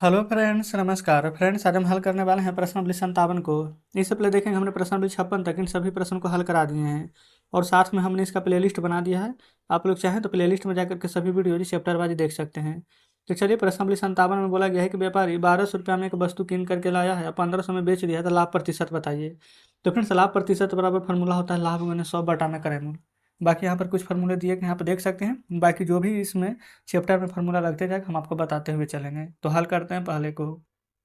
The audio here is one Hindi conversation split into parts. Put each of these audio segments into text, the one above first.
हेलो फ्रेंड्स, नमस्कार फ्रेंड्स। आज हम हल करने वाले हैं प्रश्नावली 57 को। इससे पहले देखेंगे हमने प्रश्नावली 56 तक इन सभी प्रश्नों को हल करा दिए हैं और साथ में हमने इसका प्लेलिस्ट बना दिया है। आप लोग चाहें तो प्लेलिस्ट में जाकर के सभी वीडियो चैप्टर वाइज देख सकते हैं। तो चलिए, प्रश्नावली 57 में बोला गया है कि व्यापारी 1200 रुपया में एक वस्तु कीन करके लाया है और 1500 में बेच दिया है, तो लाभ प्रतिशत बताइए। तो फ्रेंड्स, लाभ प्रतिशत बराबर फार्मूला होता है लाभ गुने 100 बटा में करें मूल। बाकी यहाँ पर कुछ फार्मूले दिए कि यहाँ पर देख सकते हैं। बाकी जो भी इसमें चैप्टर में फार्मूला लगते जाएगा हम आपको बताते हुए चलेंगे। तो हल करते हैं पहले को।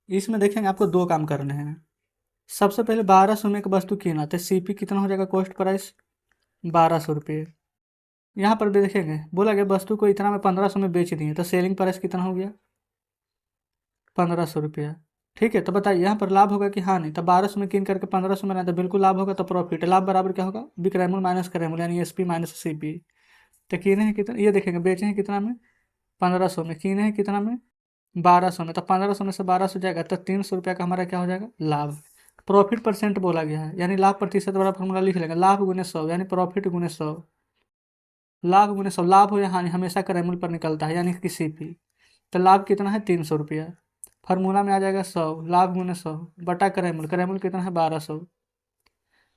इसमें देखेंगे आपको दो काम करने हैं। सबसे पहले 1200 में एक वस्तु कीना, तो सीपी कितना हो जाएगा, कॉस्ट प्राइस 1200 रुपये। यहाँ पर भी देखेंगे बोला गया वस्तु को इतना में 1500 में बेच दिए, तो सेलिंग प्राइस कितना हो गया 1500 रुपया। ठीक है, तो बताइए यहाँ पर लाभ होगा कि हानि। तो 1200 में कीन करके 1500 में ना, तो बिल्कुल लाभ होगा। तो प्रॉफिट लाभ बराबर क्या होगा, विक्रय मूल्य माइनस क्रय मूल्य, यानी एसपी माइनस सीपी। तो कीने हैं कितना, ये देखेंगे बेचे हैं कितना में 1500 में, कीने हैं कितना में 1200 में। तो 1500 में से 1200 जाएगा तो 300 रुपया का हमारा क्या हो जाएगा, लाभ। प्रॉफिट परसेंट बोला गया है, यानी लाभ प्रतिशत वाला फॉर्मूला लिख लेंगे, लाभ गुने 100 यानी प्रॉफिट गुने 100। लाभ गुने 100, लाभ हो या हानि हमेशा क्रय मूल्य पर निकलता है, यानी किसी भी। तो लाभ कितना है 300 रुपया। फार्मूला में आ जाएगा 100, लाभ गुने 100 बटा क्रय मूल्य कितना है 1200।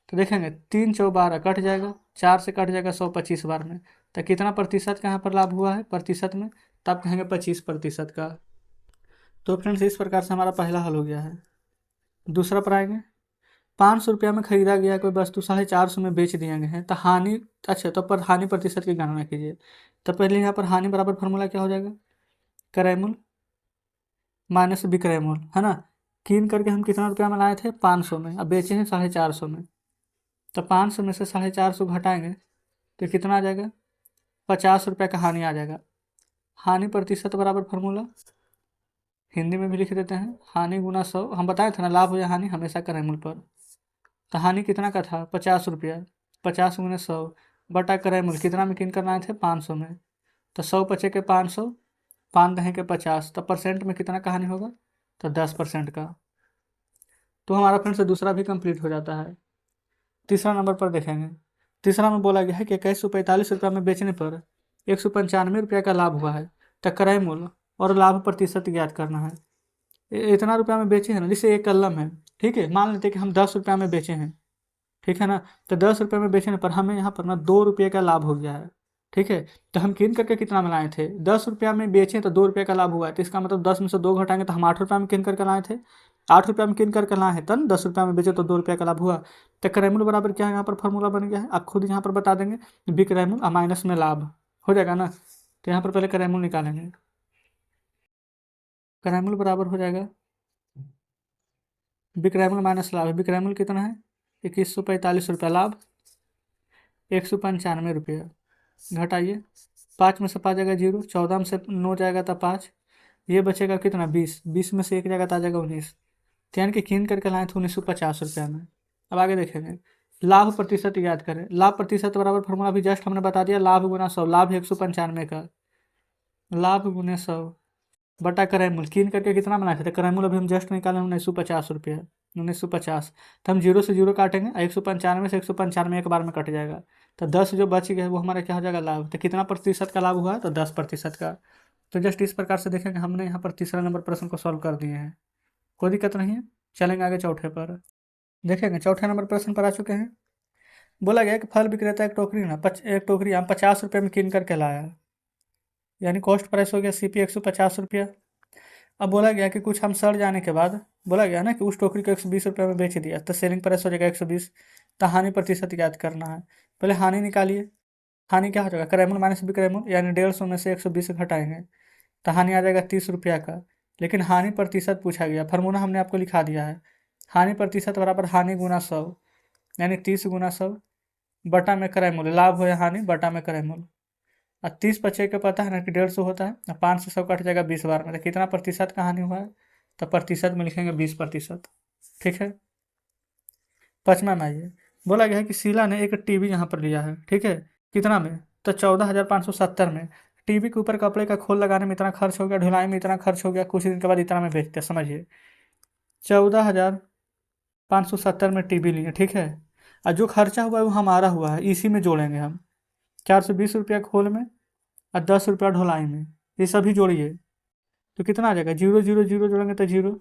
तो देखेंगे 3 × 4 = 12 कट जाएगा, 4 से कट जाएगा 100 25 बार में। तो कितना प्रतिशत का यहाँ पर लाभ हुआ है प्रतिशत में, तब कहेंगे 25% का। तो फ्रेंड्स, इस प्रकार से हमारा पहला हल हो गया है। दूसरा पर आएंगे, 500 रुपया में खरीदा गया कोई वस्तु 450 में बेच दिए गए हैं, तो हानि। अच्छा, तो पर हानि प्रतिशत की गणना कीजिए। तो पहले यहाँ पर हानि बराबर फॉर्मूला क्या हो जाएगा, क्रय मूल्य माइनस विक्रय मूल्य, है ना। कीन करके हम कितना रुपया में लाए थे 500 में, अब बेचे हैं 450 में। तो 500 में से 450 घटाएंगे तो कितना आ जाएगा 50 रुपया का हानि आ जाएगा। हानि प्रतिशत बराबर फॉर्मूला हिंदी में भी लिख देते हैं, हानि गुना 100। हम बताए थे ना, लाभ हो या हानि हमेशा क्रय मूल्य पर। तो हानि कितना का था 50 रुपया, 50 गुने 100 बटा क्रय मूल्य कितना में किन करना थे 500 में। तो 100 पचे के 500, 5 दहें के 50, तो परसेंट में कितना का हानि होगा, तो 10% का। तो हमारा फ्रेंड से दूसरा भी कंप्लीट हो जाता है। तीसरा नंबर पर देखेंगे। तीसरा में बोला गया है कि 2145 रुपया में बेचने पर 195 रुपया का लाभ हुआ है। तो क्रय मूल्य और लाभ प्रतिशत ज्ञात करना है। इतना रुपया में बेचे हैं ना, जैसे एक कलम है, ठीक है, मान लेते हैं कि हम 10 रुपया में बेचे हैं, ठीक है ना। तो 10 रुपये में बेचने पर हमें यहाँ पर ना 2 रुपये का लाभ हो गया है, ठीक है। तो हम किन करके कितना में लाए थे, 10 रुपया में बेचे तो 2 रुपये का लाभ हुआ है। तो इसका मतलब 10 में से 2 घटाएंगे तो हम 8 रुपया में किन करके लाए थे, 8 रुपया में किन करके लाए हैं, तब 10 रुपया में बेचे तो 2 रुपये का लाभ हुआ। तो क्रय मूल्य बराबर क्या है, यहाँ पर फॉर्मूला बन गया है, आप खुद यहाँ पर बता देंगे, विक्रय मूल्य माइनस में लाभ हो जाएगा ना। तो यहाँ पर पहले क्रय मूल्य निकालेंगे, क्रय मूल्य बराबर हो जाएगा विक्रय मूल्य माइनस लाभ। विक्रय मूल्य कितना है 2145 रुपया, लाभ 195 रुपया। घटाइए, 5 में से 5 जाएगा 0, 14 में से 9 जाएगा तो 5, ये बचेगा कितना 20, 20 में से 1 जाएगा तो आ जाएगा 19। तो यानी कि कीन करके लाए थे 1950 रुपया में। अब आगे देखेंगे, लाभ प्रतिशत याद करें। लाभ प्रतिशत बराबर फॉर्मूला भी जस्ट हमने बता दिया, लाभ गुना 100, लाभ 195 का, लाभ गुने 100 बटा क्रय मूल्य। कीन करके कितना बनाए थे, तो क्रय मूल्य अभी हम जस्ट निकाले 1950 रुपया, 1950। तो हम 0 से 0 काटेंगे, 195 से 195 एक बार में कट जाएगा। तो 10 जो बच गया वो हमारा क्या हो जाएगा, लाभ। तो कितना प्रतिशत का लाभ हुआ, तो 10% का। तो जस्ट इस प्रकार से देखेंगे हमने यहाँ पर तीसरा नंबर प्रश्न को सॉल्व कर दिए हैं, कोई दिक्कत नहीं है। चलेंगे आगे चौथे पर। देखेंगे चौथे नंबर प्रश्न पर आ चुके हैं। बोला गया कि फल विक्रेता एक टोकरी आम 50 रुपये में कीन करके लाया, यानी कॉस्ट प्राइस हो गया सीपी 150 रुपया। अब बोला गया कि कुछ हम सड़ जाने के बाद, बोला गया ना कि उस टोकरी को 120 रुपये में बेच दिया, तो सेलिंग प्राइस हो जाएगा 120। तो हानि प्रतिशत याद करना है, पहले हानि निकालिए। हानि क्या हो जाएगा, क्रय मूल्य माइनस विक्रय मूल्य, यानी 150 में से 120 घटाएंगे तो हानि आ जाएगा 30 रुपया का। लेकिन हानि प्रतिशत पूछा गया, फार्मूला हमने आपको लिखा दिया है, हानि प्रतिशत बराबर हानि गुना 100, यानी 30 गुना 100 बटा में क्रय मूल्य, लाभ हो या हानि बटा में क्रय मूल्य। और 30 बचे का पता है ना कि 150 होता है, 5 से 100 कट जाएगा 20 बार में। तो कितना प्रतिशत का हानि हुआ है, तो प्रतिशत में लिखेंगे 20%, ठीक है। पचमा में आइए, बोला गया है कि शीला ने एक टीवी यहाँ पर लिया है, ठीक है, कितना में, तो 14,570 में। टीवी के ऊपर कपड़े का खोल लगाने में इतना खर्च हो गया, ढुलाई में इतना खर्च हो गया, कुछ दिन के बाद इतना में बेचते, समझिए 14,570 में टीवी लिए, ठीक है। और जो खर्चा हुआ है वो हमारा हुआ है, इसी में जोड़ेंगे हम, 420 रुपया खोल में और 10 रुपया ढुलाई में, ये सभी जोड़िए। तो कितना आ जाएगा, 0 0 0 जोड़ेंगे तो 0,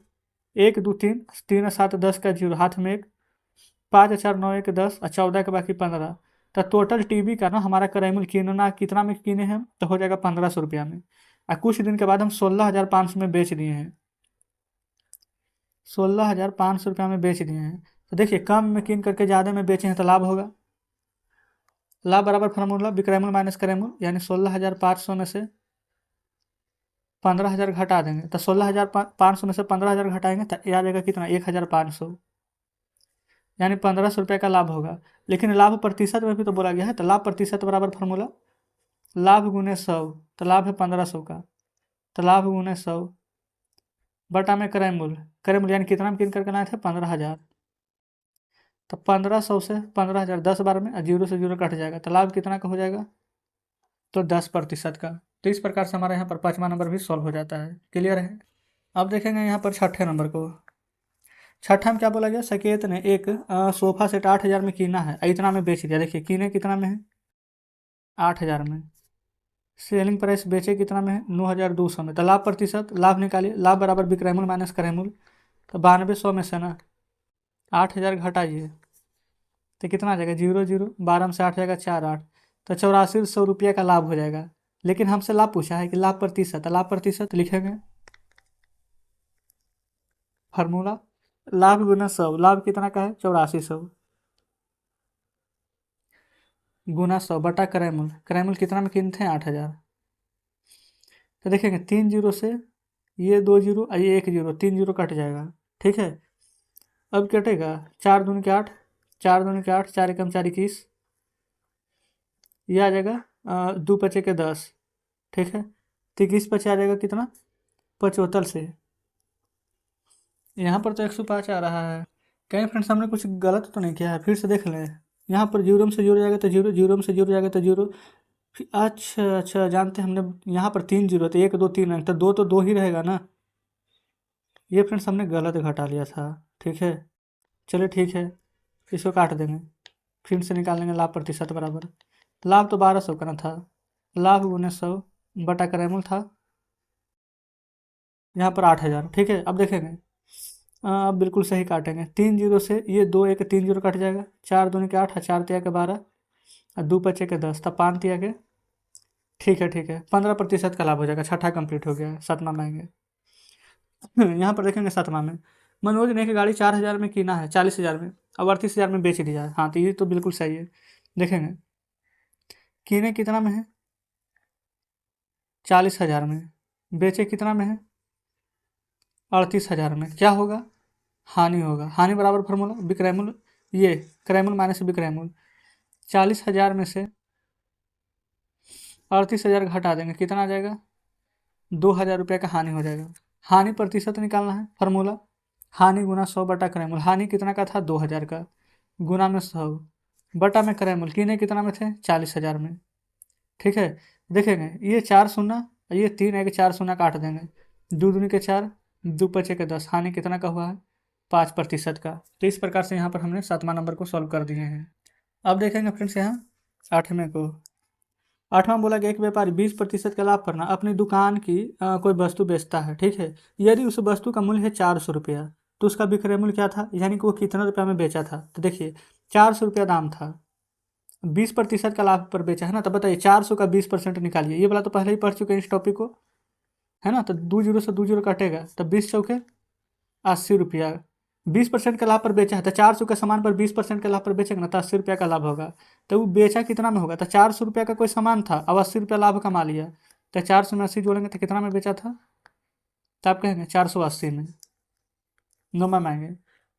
1 2 3 3 7 10 का 0, हाथ में 1, 5 4 9 1 10 और 14 के बाकी 15। तो टोटल टीवी का ना हमारा कराईमुल कितना कितना में किने हैं, तो हो जाएगा 1500 रुपया में। और कुछ दिन के बाद हम 16,500 में बेच दिए हैं, 16,500 रुपया में बेच दिए हैं। तो देखिए कम में किन करके ज़्यादा में बेचे हैं तो लाभ होगा। लाभ बराबर फार्मूला विक्रयमूल माइनस क्रयमूल, यानी 16,500 में से 15,000 घटा देंगे तो 16,500 में से 15,000 घटाएंगे तो ये आ जाएगा कितना, 1,500, यानी 1500 रुपये का लाभ होगा। लेकिन लाभ प्रतिशत में भी तो बोला गया है, तो लाभ प्रतिशत बराबर फार्मूला लाभ गुने 100, तो लाभ है 1500 का, तो लाभ गुने 100 बटा में क्रयमूल, क्रयमूल यानी कितना में किन करके लाए थे, 15,000। तो 1500 से 15,000 10 बार में, और 0 से 0 कट जाएगा, तो लाभ कितना का हो जाएगा, तो 10% का। तो इस प्रकार से हमारे यहाँ पर 5वां नंबर भी सॉल्व हो जाता है। क्लियर है। अब देखेंगे यहाँ पर 6ठे नंबर को। 6ठा में क्या बोला गया, सकेत ने एक सोफा सेट 8,000 में कीना है, इतना में बेच दिया। देखिए कीने कितना में है, 8,000 में। सेलिंग प्राइस बेचे कितना में है, 9,200 में। तो लाभ प्रतिशत, लाभ निकालिए, लाभ बराबर विक्रयमूल माइनस क्रयमूल। तो 9200 में से ना 8,000 घटाइए तो कितना आ जाएगा, 0 0 12 में से 8 जाएगा 4 8, तो 8400 रुपये का लाभ हो जाएगा। लेकिन हमसे लाभ पूछा है कि लाभ प्रतिशत, लाभ प्रतिशत लिखेंगे फार्मूला लाभ गुना 100, लाभ कितना का है, 8400 गुना 100 बटा क्रयमूल, क्रयमूल कितना में किनते हैं, 8,000। तो देखेंगे 3 जीरो से ये 2 जीरो और ये 1 जीरो, 3 जीरो कट जाएगा। ठीक है, अब कटेगा 4 दूनी के 8, 4 दूनी के 8, 4 एकम 4 21, ये आ जाएगा 2 पचे के 10। ठीक है, तो 21 पचे आ जाएगा कितना, 75 से। यहाँ पर तो 105 आ रहा है। कहीं फ्रेंड्स हमने कुछ गलत तो नहीं किया है, फिर से देख लें। यहाँ पर 0 में से 0 जाएगा तो 0, 0 में से 0 जाएगा तो 0। अच्छा अच्छा, जानते हैं हमने यहाँ पर 3 जीरो, तो 1 2 3 है, तो 2 तो 2 ही रहेगा ना। ये फ्रेंड्स हमने गलत घटा लिया था। ठीक है, चलिए ठीक है, इसको काट देंगे, फिर से निकाल लेंगे लाभ प्रतिशत बराबर। लाभ तो 1200 का ना था, लाभ गुने 100 बटा क्रयमूल था यहाँ पर 8,000। ठीक है, अब देखेंगे अब बिल्कुल सही काटेंगे। 3 जीरो से ये 2 1 3 जीरो कट जाएगा, 4 दूनी के 8, 4 तिया के 12 और 2 पचे के 10, तब 5 तिया के। ठीक है 15% का लाभ हो जाएगा। 6ठा कंप्लीट हो गया है, 7वां में आएंगे। यहाँ पर देखेंगे 7वां में, मनोज ने एक गाड़ी 4,000 में कीना है, 40,000 में, अब 38,000 में बेच दिया है। हाँ, तो ये तो बिल्कुल सही है। देखेंगे कीने कितना में है, 40,000 में, बेचे कितना में है, 38,000 में। क्या होगा, हानि होगा। हानि बराबर फार्मूला विक्रयमूल, ये क्रयमूल माइनस विक्रयमूल। 40,000 में से 38,000 घटा देंगे, कितना आ जाएगा, 2,000 रुपये का हानि हो जाएगा। हानि प्रतिशत निकालना है, फार्मूला हानि गुना 100 बटा क्रयमूल। हानि कितना का था, 2,000 का, गुना में 100 बटा में क्रयमूल। कीने कितना में थे, 40,000 में। ठीक है, देखेंगे ये 4 शून्य, ये 3 है कि 4 शून्य काट देंगे, 2 दूनी के 4, 2 पचे के 10, हानि कितना का हुआ है, 5% का। तो इस प्रकार से यहाँ पर हमने 7वां नंबर को सॉल्व कर दिए हैं। अब देखेंगे फ्रेंड्स यहाँ 8वें को। 8वां बोला गया, एक व्यापारी 20% का लाभ करना अपनी दुकान की कोई वस्तु बेचता है। ठीक है, यदि उस वस्तु का मूल्य है 400 रुपया, तो उसका विक्रय मूल्य क्या था, यानी कि वो कितना रुपया में बेचा था। तो देखिए 400 रुपया दाम था, 20% का लाभ पर बेचा है ना। तो बताइए 400 का 20% निकालिए, ये वाला तो पहले ही पढ़ चुके हैं इस टॉपिक को, है ना। तो 2 जीरो से 2 जीरो कटेगा, तो 20 चौके 80 रुपया। 20% का लाभ पर बेचा है, तो 400 के सामान पर 20% का लाभ पर बेचेंगे ना, तो 80 रुपया का लाभ होगा। तो वो बेचा कितना में होगा, तो 400 रुपया का कोई सामान था, अब 80 रुपया लाभ कमा लिया, तो 400 में 80 जोड़ेंगे तो कितना में बेचा था, तो आप कहेंगे 480 में। 9वां में आएंगे।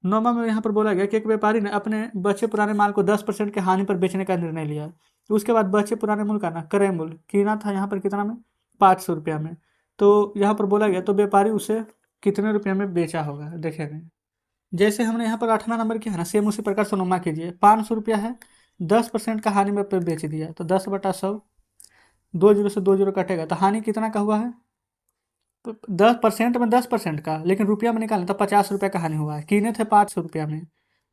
9वां में यहाँ पर बोला गया कि एक व्यापारी ने अपने बचे पुराने माल को 10% के हानि पर बेचने का निर्णय लिया। तो उसके बाद बचे पुराने मूल्य का ना क्रय मूल्य कीना था यहाँ पर कितना में, 500 रुपया में। तो यहाँ पर बोला गया तो व्यापारी उसे कितने रुपये में बेचा होगा, देखेंगे। जैसे हमने यहाँ पर 8वां नंबर किया है ना, सेम उसी प्रकार से 9वां कीजिए। 500 रुपया है, 10% का हानि में पे बेच दिया, तो 10 बटा 100, 2 जीरो से 2 जीरो कटेगा, तो हानि कितना का हुआ है, तो 10% में 10% का, लेकिन रुपया में निकालें तो 50 रुपये का हानि हुआ है। कीने थे 500 रुपया में,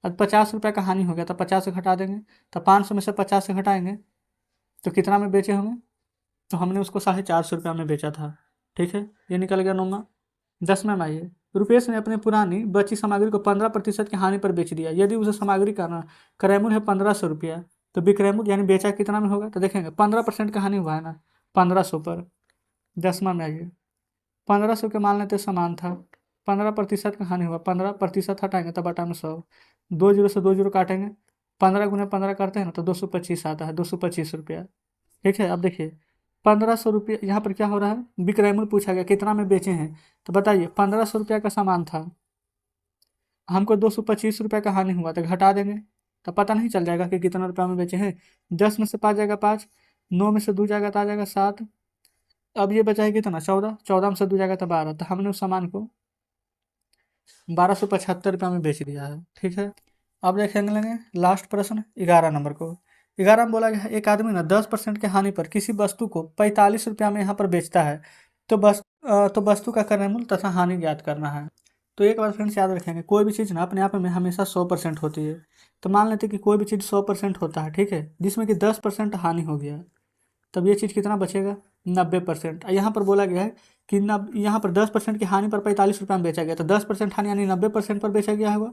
अब 50 रुपये का हानि हो गया, तो 50 से घटा देंगे, तो 500 में से 50 से घटाएंगे तो कितना में बेचे होंगे, तो हमने उसको 450 रुपया में बेचा था। ठीक है, ये निकल गया 9वां। 10वां में आइए, रुपेश ने अपनी पुरानी बची सामग्री को 15% की हानि पर बेच दिया। यदि उसे सामग्री का क्रय मूल्य है 1500 रुपया, तो विक्रय मूल्य यानी बेचा कितना में होगा, तो देखेंगे 15% का हानि हुआ है ना 1500 पर। 10वां में आइए, 1500 के मान लेते समान था, 15% का हानि हुआ, 15% हटाएंगे तो बटा में 100, 2 जीरो से 2 जीरो काटेंगे, 15 गुना 15 करते हैं ना तो 225 आता है, 225 रुपया। ठीक है, अब देखिए 1500 रुपये यहाँ पर क्या हो रहा है, विक्रय मूल्य पूछा गया कितना में बेचे हैं, तो बताइए 1500 रुपया का सामान था, हमको 225 रुपये का हानि हुआ तो घटा देंगे, तो पता नहीं चल जाएगा कि कितना रुपया में बेचे हैं। 10 में से 5 जाएगा 5, 9 में से 2 जाएगा तो आ जाएगा 7, अब ये बचा है कितना 14, 14 में से 2 जाएगा तो 12, तो हमने उस सामान को 1275 रुपये में बेच दिया है। ठीक है, अब देखेंगे लेंगे लास्ट प्रश्न 11 नंबर को। 11 में बोला गया है, एक आदमी ना 10% के हानि पर किसी वस्तु को 45 रुपया में यहाँ पर बेचता है, तो वस्तु का क्रय मूल्य तथा हानि ज्ञात करना है। तो एक बार फ्रेंड्स याद रखेंगे, कोई भी चीज़ ना अपने आप में हमेशा 100% होती है। तो मान लेते हैं कि कोई भी चीज़ 100% होता है, ठीक है, जिसमें कि 10% हानि हो गया, तब ये चीज़ कितना बचेगा 90%। यहाँ पर बोला गया है कि यहाँ पर 10% की हानि पर 45 रुपये में बेचा गया, तो 10% हानि यानी 90% पर बेचा गया होगा,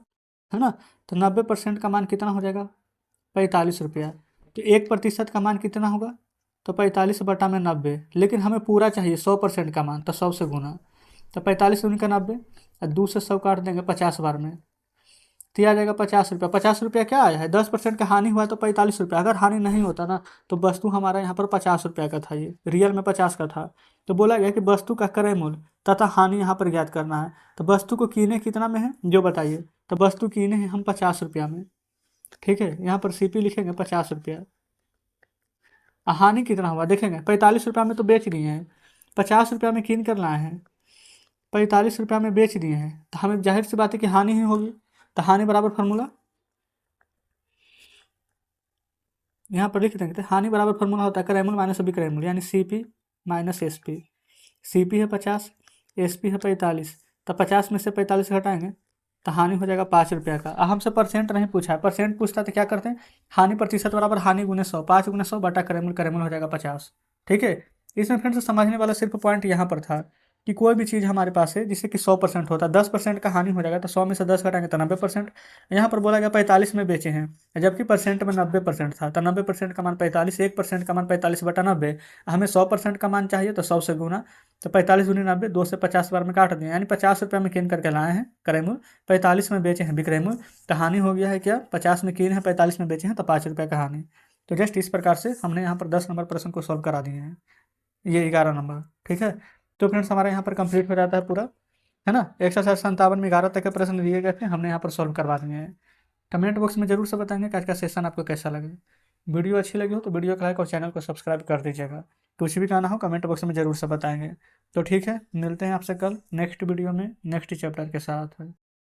है ना। तो 90% का मान कितना हो जाएगा 45 रुपया। तो 1% का मान कितना होगा, तो 45 बटा में 90, लेकिन हमें पूरा चाहिए 100% का मान, तो 100 से गुना, तो 45 गुना 90 और 2 से 100 काट देंगे 50 बार में, तो आ जाएगा 50 रुपया। 50 रुपया क्या आया है, 10% का हानि हुआ तो 45 रुपया। अगर हानि नहीं होता ना तो वस्तु हमारा यहाँ पर 50 रुपया का था, ये रियल में 50 का था। तो बोला गया कि वस्तु का क्रय मूल्य तथा हानि यहाँ पर ज्ञात करना है। तो वस्तु को कीने कितना में है जो बताइए, तो वस्तु कीने हैं हम 50 रुपया में। ठीक है, यहाँ पर CP लिखेंगे 50 रुपया। हानि कितना हुआ देखेंगे, 45 रुपया में तो बेच दिए हैं, 50 रुपया में कीन कर लाए हैं, 45 रुपया में बेच दिए हैं, तो हमें जाहिर सी बात है कि हानि ही होगी। तो हानि बराबर फार्मूला यहाँ पर लिख देंगे, तो हानि बराबर फार्मूला होता है क्रय मूल्य माइनस विक्रय मूल्य, यानी CP माइनस SP। CP है 50, SP है 45, तो 50 में से 45 घटाएंगे तो हानि हो जाएगा 5 रुपया का। हमसे परसेंट नहीं पूछा है, परसेंट पूछता तो क्या करते हैं, हानि प्रतिशत बराबर हानि गुने 100, 5 गुने 100 बटा क्रय मूल्य हो जाएगा 50। ठीक है, इसमें फ्रेंड्स समझने वाला सिर्फ पॉइंट यहाँ पर था कि कोई भी चीज़ हमारे पास है जिससे कि 100% होता है, 10% का हानि हो जाएगा तो 100 में से 10 घटाएंगे तो 90%। यहाँ पर बोला गया 45 में बेचे हैं, जबकि परसेंट में 90% था, तो 90% का मान 45, 1% का मान 45 बटा 90, हमें 100% का मान चाहिए तो 100 से गुना, तो 45 गुनी 90, 2 से 50 बार में काट दिए, यानी 50 रुपया में कीन करके लाए हैं क्रय मूल्य, 45 में बेचे हैं विक्रय मूल्य, तो हानि हो गया है क्या 50 में कीन है 45 में बेचे हैं तो 5 रुपये का हानि। तो जस्ट इस प्रकार से हमने यहाँ पर 10 नंबर प्रश्न को सॉल्व करा दिए हैं, ये 11 नंबर। ठीक है, तो फ्रेंड्स हमारा यहाँ पर कंप्लीट हो जाता है पूरा, है ना। एक्सरसाइज 57 में 11 तक के प्रश्न दिए गए थे, हमने यहाँ पर सॉल्व करवा दिए हैं। कमेंट बॉक्स में जरूर से बताएंगे कि आज का सेशन आपको कैसा लगे। वीडियो अच्छी लगी हो तो वीडियो को लाइक और चैनल को सब्सक्राइब कर दीजिएगा। कुछ भी कहना हो कमेंट बॉक्स में जरूर से बताएंगे। तो ठीक है, मिलते हैं आपसे कल नेक्स्ट वीडियो में नेक्स्ट चैप्टर के साथ।